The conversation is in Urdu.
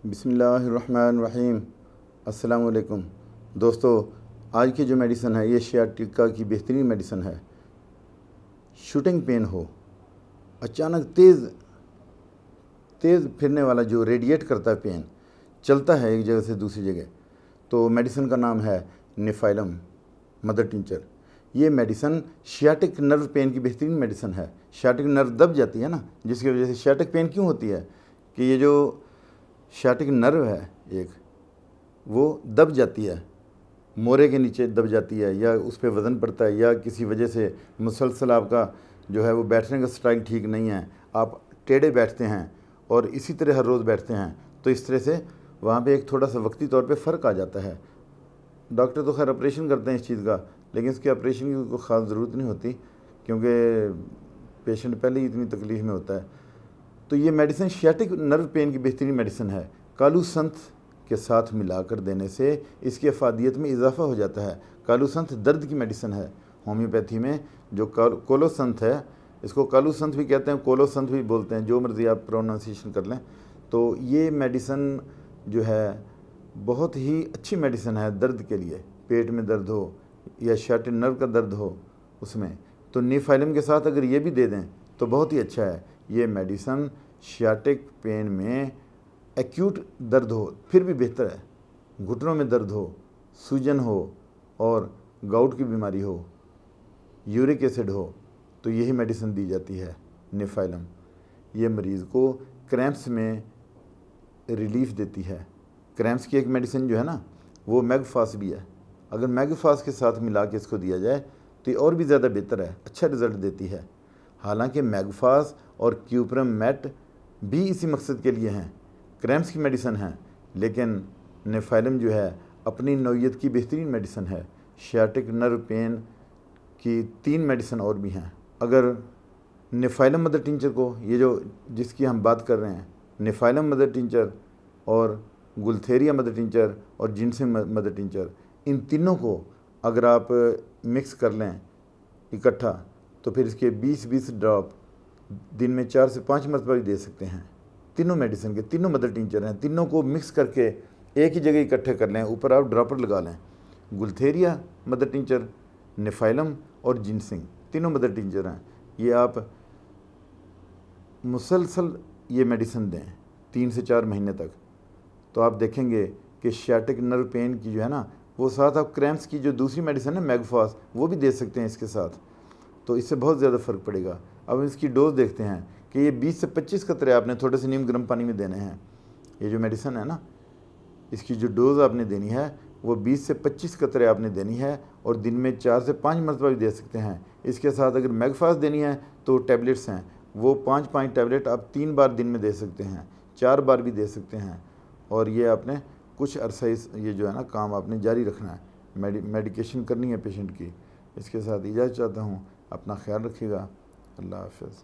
بسم اللہ الرحمن الرحیم۔ السلام علیکم دوستو، آج کی جو میڈیسن ہے یہ شیاٹیکا کی بہترین میڈیسن ہے۔ شوٹنگ پین ہو، اچانک تیز پھرنے والا جو ریڈیٹ کرتا ہے پین، چلتا ہے ایک جگہ سے دوسری جگہ، تو میڈیسن کا نام ہے نیفائلم مدر ٹنچر۔ یہ میڈیسن شیاٹک نرو پین کی بہترین میڈیسن ہے۔ شیاٹک نرو دب جاتی ہے نا، جس کی وجہ سے شیاٹک پین کیوں ہوتی ہے کہ یہ جو شیاٹک نرو ہے ایک، وہ دب جاتی ہے، مورے کے نیچے دب جاتی ہے، یا اس پہ وزن پڑتا ہے، یا کسی وجہ سے مسلسل آپ کا جو ہے وہ بیٹھنے کا سٹائل ٹھیک نہیں ہے، آپ ٹیڑھے بیٹھتے ہیں اور اسی طرح ہر روز بیٹھتے ہیں، تو اس طرح سے وہاں پہ ایک تھوڑا سا وقتی طور پہ فرق آ جاتا ہے۔ ڈاکٹر تو خیر آپریشن کرتے ہیں اس چیز کا، لیکن اس کے آپریشن کی کوئی خاص ضرورت نہیں ہوتی، کیونکہ پیشنٹ پہلے ہی اتنی تکلیف میں ہوتا ہے۔ تو یہ میڈیسن شیاٹک نرو پین کی بہترین میڈیسن ہے۔ کالو سنتھ کے ساتھ ملا کر دینے سے اس کی افادیت میں اضافہ ہو جاتا ہے۔ کالو سنتھ درد کی میڈیسن ہے۔ ہومیوپیتھی میں جو کولو سنتھ ہے، اس کو کالو سنتھ بھی کہتے ہیں، کولو سنتھ بھی بولتے ہیں، جو مرضی آپ پروننسیشن کر لیں۔ تو یہ میڈیسن جو ہے بہت ہی اچھی میڈیسن ہے درد کے لیے، پیٹ میں درد ہو یا شیاٹک نرو کا درد ہو اس میں، تو نیفائلم کے ساتھ اگر یہ بھی دے دیں تو بہت ہی اچھا ہے۔ یہ میڈیسن شیاٹک پین میں ایکیوٹ درد ہو پھر بھی بہتر ہے، گھٹنوں میں درد ہو، سوجن ہو اور گاؤٹ کی بیماری ہو، یورک ایسڈ ہو، تو یہی میڈیسن دی جاتی ہے نیفائلم۔ یہ مریض کو کریمپس میں ریلیف دیتی ہے۔ کریمپس کی ایک میڈیسن جو ہے نا، وہ میگفاس بھی ہے۔ اگر میگفاس کے ساتھ ملا کے اس کو دیا جائے تو یہ اور بھی زیادہ بہتر ہے، اچھا رزلٹ دیتی ہے۔ حالانکہ میگفاس اور کیوپرم میٹ بھی اسی مقصد کے لیے ہیں، کریمپس کی میڈیسن ہیں، لیکن نیفائلم جو ہے اپنی نوعیت کی بہترین میڈیسن ہے۔ شیاٹک نرو پین کی 3 میڈیسن اور بھی ہیں۔ اگر نیفائلم مدر ٹنچر کو، یہ جو جس کی ہم بات کر رہے ہیں، نیفائلم مدر ٹنچر اور گلتھیریا مدر ٹنچر اور جنسنگ مدر ٹنچر، ان تینوں کو اگر آپ مکس کر لیں اکٹھا، تو پھر اس کے 20 ڈراپ دن میں 4 سے 5 مرتبہ بھی دے سکتے ہیں۔ تینوں میڈیسن کے تینوں مدر ٹنچر ہیں، تینوں کو مکس کر کے ایک ہی جگہ اکٹھے کر لیں، اوپر آپ ڈراپر لگا لیں۔ گلتھیریا مدر ٹنچر، نیفائلم اور جنسنگ، تینوں مدر ٹنچر ہیں۔ یہ آپ مسلسل یہ میڈیسن دیں 3 سے 4 مہینے تک، تو آپ دیکھیں گے کہ شیاٹک نرو پین کی جو ہے نا، وہ ساتھ آپ کریمپس کی جو دوسری میڈیسن ہے میگفاس، وہ بھی دے سکتے ہیں اس کے ساتھ، تو اس سے بہت زیادہ فرق پڑے گا۔ اب اس کی ڈوز دیکھتے ہیں کہ یہ 20 سے 25 قطرے آپ نے تھوڑے سے نیم گرم پانی میں دینے ہیں۔ یہ جو میڈیسن ہے نا، اس کی جو ڈوز آپ نے دینی ہے وہ 20 سے 25 قطرے آپ نے دینی ہے، اور دن میں 4 سے 5 مرتبہ بھی دے سکتے ہیں۔ اس کے ساتھ اگر میگفاس دینی ہے تو ٹیبلٹس ہیں، وہ 5 ٹیبلٹ آپ 3 بار دن میں دے سکتے ہیں، 4 بار بھی دے سکتے ہیں، اور یہ آپ نے کچھ عرصہ یہ جو ہے نا کام آپ نے جاری رکھنا ہے، میڈیکیشن کرنی ہے پیشنٹ کی۔ اس کے ساتھ اجازت چاہتا ہوں، اپنا خیال رکھیے گا، اللہ حافظ۔